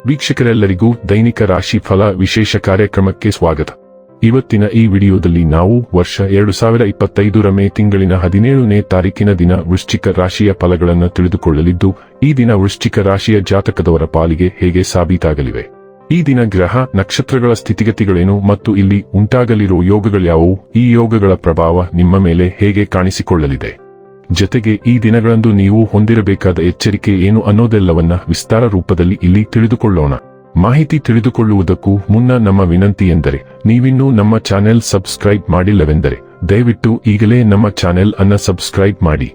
ವೀಕ್ಷಕರೆಲ್ಲರಿಗೂ ದೈನಿಕ ರಾಶಿ ಫಲ ವಿಶೇಷ ಕಾರ್ಯಕ್ರಮಕ್ಕೆ ಸ್ವಾಗತ. ಇವತ್ತಿನ ಈ ವಿಡಿಯೋದಲ್ಲಿ ನಾವು ವರ್ಷ 2025 ಮೇ ತಿಂಗಳಿನ 17ನೇ ತಾರೀಕಿನ ದಿನ ವೃಶ್ಚಿಕ ರಾಶಿಯ ಫಲಗಳನ್ನು ತಿಳಿದುಕೊಳ್ಳಲಿದ್ದು, ಈ ದಿನ ವೃಶ್ಚಿಕ ರಾಶಿಯ ಜಾತಕದವರ ಪಾಲಿಗೆ ಹೇಗೆ ಸಾಬೀತಾಗಲಿವೆ, ಈ ದಿನ ಗ್ರಹ ನಕ್ಷತ್ರಗಳ ಸ್ಥಿತಿಗತಿಗಳೇನು ಮತ್ತು ಇಲ್ಲಿ ಉಂಟಾಗಲಿರುವ ಯೋಗಗಳ್ಯಾವುವು, ಈ ಯೋಗಗಳ ಪ್ರಭಾವ ನಿಮ್ಮ ಮೇಲೆ ಹೇಗೆ ಕಾಣಿಸಿಕೊಳ್ಳಲಿದೆ, ಜೊತೆಗೆ ಈ ದಿನಗಳಂದು ನೀವು ಹೊಂದಿರಬೇಕಾದ ಎಚ್ಚರಿಕೆ ಏನು ಅನ್ನೋದೆಲ್ಲವನ್ನ ವಿಸ್ತಾರ ರೂಪದಲ್ಲಿ ಇಲ್ಲಿ ತಿಳಿದುಕೊಳ್ಳೋಣ. ಮಾಹಿತಿ ತಿಳಿದುಕೊಳ್ಳುವುದಕ್ಕೂ ಮುನ್ನ ನಮ್ಮ ವಿನಂತಿ ಎಂದರೆ, ನೀವಿನ್ನೂ ನಮ್ಮ ಚಾನೆಲ್ ಸಬ್ಸ್ಕ್ರೈಬ್ ಮಾಡಿಲ್ಲವೆಂದರೆ ದಯವಿಟ್ಟು ಈಗಲೇ ನಮ್ಮ ಚಾನೆಲ್ ಅನ್ನ ಸಬ್ಸ್ಕ್ರೈಬ್ ಮಾಡಿ.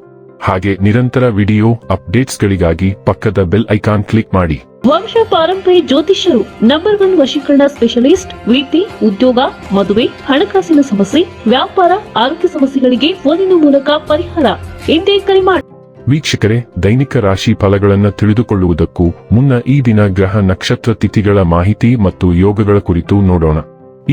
ಹಾಗೆ ನಿರಂತರ ವಿಡಿಯೋ ಅಪ್ಡೇಟ್ಸ್ಗಳಿಗಾಗಿ ಪಕ್ಕದ ಬೆಲ್ ಐಕಾನ್ ಕ್ಲಿಕ್ ಮಾಡಿ. ವಂಶ ಪಾರಂಪರ್ಯ ಜ್ಯೋತಿಷ್ಯರು ನಂಬರ್ 1 ವಶೀಕರಣ ಸ್ಪೆಷಲಿಸ್ಟ್. ವೃತ್ತಿ, ಉದ್ಯೋಗ, ಮದುವೆ, ಹಣಕಾಸಿನ ಸಮಸ್ಯೆ, ವ್ಯಾಪಾರ, ಆರೋಗ್ಯ ಸಮಸ್ಯೆಗಳಿಗೆ ಫೋನಿನ ಮೂಲಕ ಪರಿಹಾರ. ಇಂದೇ ಕರೆ ಮಾಡಿ. ವೀಕ್ಷಕರೇ, ದೈನಿಕ ರಾಶಿ ಫಲಗಳನ್ನು ತಿಳಿದುಕೊಳ್ಳುವುದಕ್ಕೂ ಮುನ್ನ ಈ ದಿನ ಗ್ರಹ ನಕ್ಷತ್ರ ತಿಥಿಗಳ ಮಾಹಿತಿ ಮತ್ತು ಯೋಗಗಳ ಕುರಿತು ನೋಡೋಣ.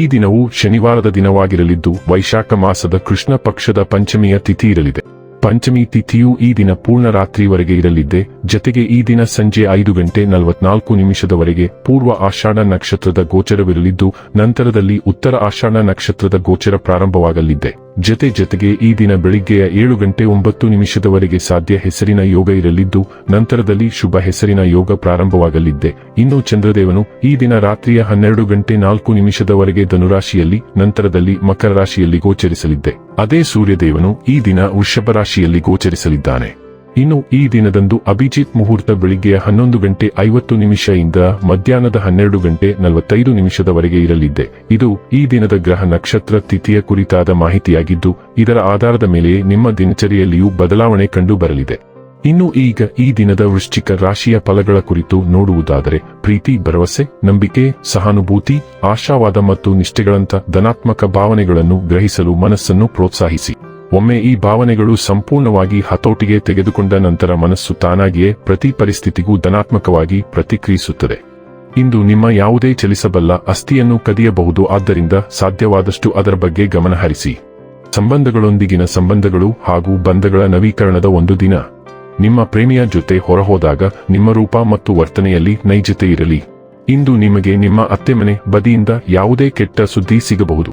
ಈ ದಿನವು ಶನಿವಾರದ ದಿನವಾಗಿರಲಿದ್ದು, ವೈಶಾಖ ಮಾಸದ ಕೃಷ್ಣ ಪಕ್ಷದ ಪಂಚಮಿಯ ತಿಥಿ ಇರಲಿದೆ. ಪಂಚಮಿ ತಿಥಿಯು ಈ ದಿನ ಪೂರ್ಣ ರಾತ್ರಿವರೆಗೆ ಇರಲಿದ್ದೆ. ಜತೆಗೆ ಈ ದಿನ ಸಂಜೆ 5:44 ಪೂರ್ವ ಆಷಾಢ ನಕ್ಷತ್ರದ ಗೋಚರವಿರಲಿದ್ದು, ನಂತರದಲ್ಲಿ ಉತ್ತರ ಆಷಾಢ ನಕ್ಷತ್ರದ ಗೋಚರ ಪ್ರಾರಂಭವಾಗಲಿದೆ. ಜೊತೆಗೆ ಈ ದಿನ ಬೆಳಿಗ್ಗೆಯ 7:09 ಸಾಧ್ಯ ಹೆಸರಿನ ಯೋಗ ಇರಲಿದ್ದು, ನಂತರದಲ್ಲಿ ಶುಭ ಹೆಸರಿನ ಯೋಗ ಪ್ರಾರಂಭವಾಗಲಿದೆ. ಇನ್ನು ಚಂದ್ರದೇವನು ಈ ದಿನ ರಾತ್ರಿಯ 12:04 ಧನುರಾಶಿಯಲ್ಲಿ, ನಂತರದಲ್ಲಿ ಮಕರ ರಾಶಿಯಲ್ಲಿ ಗೋಚರಿಸಲಿದೆ. ಅದೇ ಸೂರ್ಯದೇವನು ಈ ದಿನ ವೃಷಭ ರಾಶಿಯಲ್ಲಿ ಗೋಚರಿಸಲಿದ್ದಾನೆ. ಇನ್ನು ಈ ದಿನದಂದು ಅಭಿಜಿತ್ ಮುಹೂರ್ತ ಬೆಳಿಗ್ಗೆಯ 11:50 ಇಂದ ಮಧ್ಯಾಹ್ನದ 12:45 ಇರಲಿದೆ. ಇದು ಈ ದಿನದ ಗ್ರಹ ನಕ್ಷತ್ರ ತಿಥಿಯ ಕುರಿತಾದ ಮಾಹಿತಿಯಾಗಿದ್ದು, ಇದರ ಆಧಾರದ ಮೇಲೆ ನಿಮ್ಮ ದಿನಚರಿಯಲ್ಲಿಯೂ ಬದಲಾವಣೆ ಕಂಡು ಬರಲಿದೆ. ಇನ್ನು ಈಗ ಈ ದಿನದ ವೃಶ್ಚಿಕ ರಾಶಿಯ ಫಲಗಳ ಕುರಿತು ನೋಡುವುದಾದರೆ, ಪ್ರೀತಿ, ಭರವಸೆ, ನಂಬಿಕೆ, ಸಹಾನುಭೂತಿ, ಆಶಾವಾದ ಮತ್ತು ನಿಷ್ಠೆಗಳಂಥ ಧನಾತ್ಮಕ ಭಾವನೆಗಳನ್ನು ಗ್ರಹಿಸಲು ಮನಸ್ಸನ್ನು ಪ್ರೋತ್ಸಾಹಿಸಿ. ಒಮ್ಮೆ ಈ ಭಾವನೆಗಳು ಸಂಪೂರ್ಣವಾಗಿ ಹತೋಟಿಗೆ ತೆಗೆದುಕೊಂಡ ನಂತರ ಮನಸ್ಸು ತಾನಾಗಿಯೇ ಪ್ರತಿ ಪರಿಸ್ಥಿತಿಗೂ ಧನಾತ್ಮಕವಾಗಿ ಪ್ರತಿಕ್ರಿಯಿಸುತ್ತದೆ. ಇಂದು ನಿಮ್ಮ ಯಾವುದೇ ಚಲಿಸಬಲ್ಲ ಅಸ್ಥಿಯನ್ನು ಕದಿಯಬಹುದು, ಆದ್ದರಿಂದ ಸಾಧ್ಯವಾದಷ್ಟು ಅದರ ಬಗ್ಗೆ ಗಮನಹರಿಸಿ. ಸಂಬಂಧಗಳೊಂದಿಗಿನ ಸಂಬಂಧಗಳು ಹಾಗೂ ಬಂಧಗಳ ನವೀಕರಣದ ಒಂದು ದಿನ. ನಿಮ್ಮ ಪ್ರೇಮಿಯ ಜೊತೆ ಹೊರಹೋದಾಗ ನಿಮ್ಮ ರೂಪ ಮತ್ತು ವರ್ತನೆಯಲ್ಲಿ ನೈಜತೆ ಇರಲಿ. ಇಂದು ನಿಮಗೆ ನಿಮ್ಮ ಅತ್ತೆಮನೆ ಬದಿಯಿಂದ ಯಾವುದೇ ಕೆಟ್ಟ ಸುದ್ದಿ ಸಿಗಬಹುದು.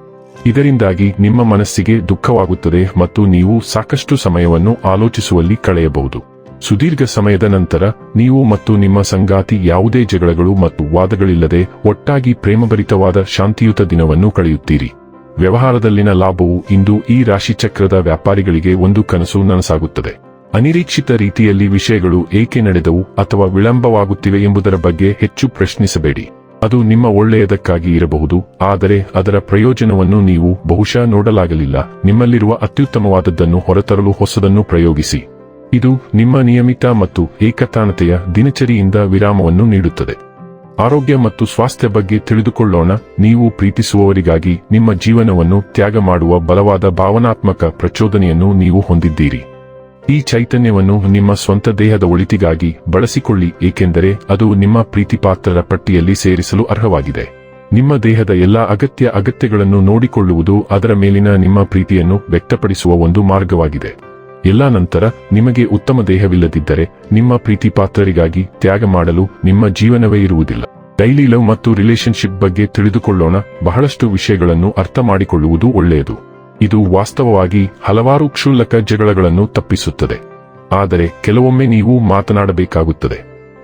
ಇದರಿಂದಾಗಿ ನಿಮ್ಮ ಮನಸ್ಸಿಗೆ ದುಃಖವಾಗುತ್ತದೆ ಮತ್ತು ನೀವು ಸಾಕಷ್ಟು ಸಮಯವನ್ನು ಆಲೋಚಿಸುವಲ್ಲಿ ಕಳೆಯಬಹುದು. ಸುದೀರ್ಘ ಸಮಯದ ನಂತರ ನೀವು ಮತ್ತು ನಿಮ್ಮ ಸಂಗಾತಿ ಯಾವುದೇ ಜಗಳಗಳು ಮತ್ತು ವಾದಗಳಿಲ್ಲದೆ ಒಟ್ಟಾಗಿ ಪ್ರೇಮಭರಿತವಾದ ಶಾಂತಿಯುತ ದಿನವನ್ನು ಕಳೆಯುತ್ತೀರಿ. ವ್ಯವಹಾರದಲ್ಲಿನ ಲಾಭವು ಇಂದು ಈ ರಾಶಿಚಕ್ರದ ವ್ಯಾಪಾರಿಗಳಿಗೆ ಒಂದು ಕನಸು ನನಸಾಗುತ್ತದೆ. ಅನಿರೀಕ್ಷಿತ ರೀತಿಯಲ್ಲಿ ವಿಷಯಗಳು ಏಕೆ ನಡೆದವು ಅಥವಾ ವಿಳಂಬವಾಗುತ್ತಿವೆ ಎಂಬುದರ ಬಗ್ಗೆ ಹೆಚ್ಚು ಪ್ರಶ್ನಿಸಬೇಡಿ. ಅದು ನಿಮ್ಮ ಒಳ್ಳೆಯದಕ್ಕಾಗಿ ಇರಬಹುದು, ಆದರೆ ಅದರ ಪ್ರಯೋಜನವನ್ನು ನೀವು ಬಹುಶಃ ನೋಡಲಾಗಲಿಲ್ಲ. ನಿಮ್ಮಲ್ಲಿರುವ ಅತ್ಯುತ್ತಮವಾದದ್ದನ್ನು ಹೊರತರಲು ಹೊಸದನ್ನು ಪ್ರಯೋಗಿಸಿ. ಇದು ನಿಮ್ಮ ನಿಯಮಿತ ಮತ್ತು ಏಕತಾನತೆಯ ದಿನಚರಿಯಿಂದ ವಿರಾಮವನ್ನು ನೀಡುತ್ತದೆ. ಆರೋಗ್ಯ ಮತ್ತು ಸ್ವಾಸ್ಥ್ಯ ಬಗ್ಗೆ ತಿಳಿದುಕೊಳ್ಳೋಣ. ನೀವು ಪ್ರೀತಿಸುವವರಿಗಾಗಿ ನಿಮ್ಮ ಜೀವನವನ್ನು ತ್ಯಾಗ ಮಾಡುವ ಬಲವಾದ ಭಾವನಾತ್ಮಕ ಪ್ರಚೋದನೆಯನ್ನು ನೀವು ಹೊಂದಿದ್ದೀರಿ. ಈ ಚೈತನ್ಯವನ್ನು ನಿಮ್ಮ ಸ್ವಂತ ದೇಹದ ಒಳಿತಿಗಾಗಿ ಬಳಸಿಕೊಳ್ಳಿ, ಏಕೆಂದರೆ ಅದು ನಿಮ್ಮ ಪ್ರೀತಿಪಾತ್ರರ ಪಟ್ಟಿಯಲ್ಲಿ ಸೇರಿಸಲು ಅರ್ಹವಾಗಿದೆ. ನಿಮ್ಮ ದೇಹದ ಎಲ್ಲಾ ಅಗತ್ಯಗಳನ್ನು ನೋಡಿಕೊಳ್ಳುವುದು ಅದರ ಮೇಲಿನ ನಿಮ್ಮ ಪ್ರೀತಿಯನ್ನು ವ್ಯಕ್ತಪಡಿಸುವ ಒಂದು ಮಾರ್ಗವಾಗಿದೆ. ಎಲ್ಲಾ ನಂತರ ನಿಮಗೆ ಉತ್ತಮ ದೇಹವಿಲ್ಲದಿದ್ದರೆ ನಿಮ್ಮ ಪ್ರೀತಿಪಾತ್ರರಿಗಾಗಿ ತ್ಯಾಗ ಮಾಡಲು ನಿಮ್ಮ ಜೀವನವೇ ಇರುವುದಿಲ್ಲ. ಡೈಲಿ ಲವ್ ಮತ್ತು ರಿಲೇಶನ್ಶಿಪ್ ಬಗ್ಗೆ ತಿಳಿದುಕೊಳ್ಳೋಣ. ಬಹಳಷ್ಟು ವಿಷಯಗಳನ್ನು ಅರ್ಥ ಮಾಡಿಕೊಳ್ಳುವುದು ಒಳ್ಳೆಯದು. ಇದು ವಾಸ್ತವವಾಗಿ ಹಲವಾರು ಕ್ಷುಲ್ಲಕ ಜಗಳಗಳನ್ನು ತಪ್ಪಿಸುತ್ತದೆ. ಆದರೆ ಕೆಲವೊಮ್ಮೆ ನೀವು ಮಾತನಾಡಬೇಕಾಗುತ್ತದೆ.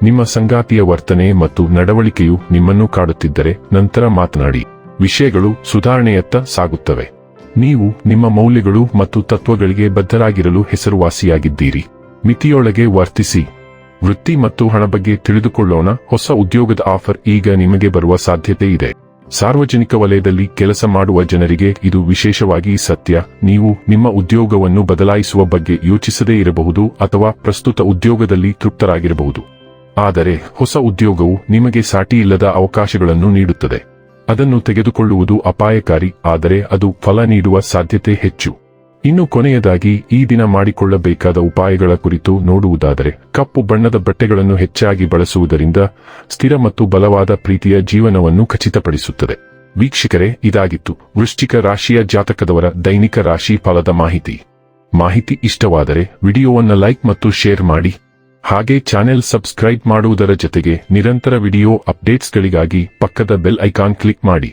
ನಿಮ್ಮ ಸಂಗಾತಿಯ ವರ್ತನೆ ಮತ್ತು ನಡವಳಿಕೆಯು ನಿಮ್ಮನ್ನು ಕಾಡುತ್ತಿದ್ದರೆ ನಂತರ ಮಾತನಾಡಿ. ವಿಷಯಗಳು ಸುಧಾರಣೆಯತ್ತ ಸಾಗುತ್ತವೆ. ನೀವು ನಿಮ್ಮ ಮೌಲ್ಯಗಳು ಮತ್ತು ತತ್ವಗಳಿಗೆ ಬದ್ಧರಾಗಿರಲು ಹೆಸರುವಾಸಿಯಾಗಿದ್ದೀರಿ. ಮಿತಿಯೊಳಗೆ ವರ್ತಿಸಿ. ವೃತ್ತಿ ಮತ್ತು ಹಣ ಬಗ್ಗೆ ತಿಳಿದುಕೊಳ್ಳೋಣ. ಹೊಸ ಉದ್ಯೋಗದ ಆಫರ್ ಈಗ ನಿಮಗೆ ಬರುವ ಸಾಧ್ಯತೆ ಇದೆ. ಸಾರ್ವಜನಿಕ ವಲಯದಲ್ಲಿ ಕೆಲಸ ಮಾಡುವ ಜನರಿಗೆ ಇದು ವಿಶೇಷವಾಗಿ ಸತ್ಯ. ನೀವು ನಿಮ್ಮ ಉದ್ಯೋಗವನ್ನು ಬದಲಾಯಿಸುವ ಬಗ್ಗೆ ಯೋಚಿಸದೇ ಇರಬಹುದು ಅಥವಾ ಪ್ರಸ್ತುತ ಉದ್ಯೋಗದಲ್ಲಿ ತೃಪ್ತರಾಗಿರಬಹುದು. ಆದರೆ ಹೊಸ ಉದ್ಯೋಗವು ನಿಮಗೆ ಸಾಟಿಯಿಲ್ಲದ ಅವಕಾಶಗಳನ್ನು ನೀಡುತ್ತದೆ. ಅದನ್ನು ತೆಗೆದುಕೊಳ್ಳುವುದು ಅಪಾಯಕಾರಿ, ಆದರೆ ಅದು ಫಲ ನೀಡುವ ಸಾಧ್ಯತೆ ಹೆಚ್ಚು. ಇನ್ನು ಕೊನೆಯದಾಗಿ ಈ ದಿನ ಮಾಡಿಕೊಳ್ಳಬೇಕಾದ ಉಪಾಯಗಳ ಕುರಿತು ನೋಡುವುದಾದರೆ, ಕಪ್ಪು ಬಣ್ಣದ ಬಟ್ಟೆಗಳನ್ನು ಹೆಚ್ಚಾಗಿ ಬಳಸುವುದರಿಂದ ಸ್ಥಿರ ಮತ್ತು ಬಲವಾದ ಪ್ರೀತಿಯ ಜೀವನವನ್ನು ಖಚಿತಪಡಿಸುತ್ತದೆ. ವೀಕ್ಷಕರೇ, ಇದಾಗಿತ್ತು ವೃಶ್ಚಿಕ ರಾಶಿಯ ಜಾತಕದವರ ದೈನಿಕ ರಾಶಿ ಫಲದ ಮಾಹಿತಿ ಇಷ್ಟವಾದರೆ ವಿಡಿಯೋವನ್ನು ಲೈಕ್ ಮತ್ತು ಶೇರ್ ಮಾಡಿ. ಹಾಗೆ ಚಾನೆಲ್ ಸಬ್ಸ್ಕ್ರೈಬ್ ಮಾಡುವುದರ ಜೊತೆಗೆ ನಿರಂತರ ವಿಡಿಯೋ ಅಪ್ಡೇಟ್ಸ್ಗಳಿಗಾಗಿ ಪಕ್ಕದ ಬೆಲ್ ಐಕಾನ್ ಕ್ಲಿಕ್ ಮಾಡಿ.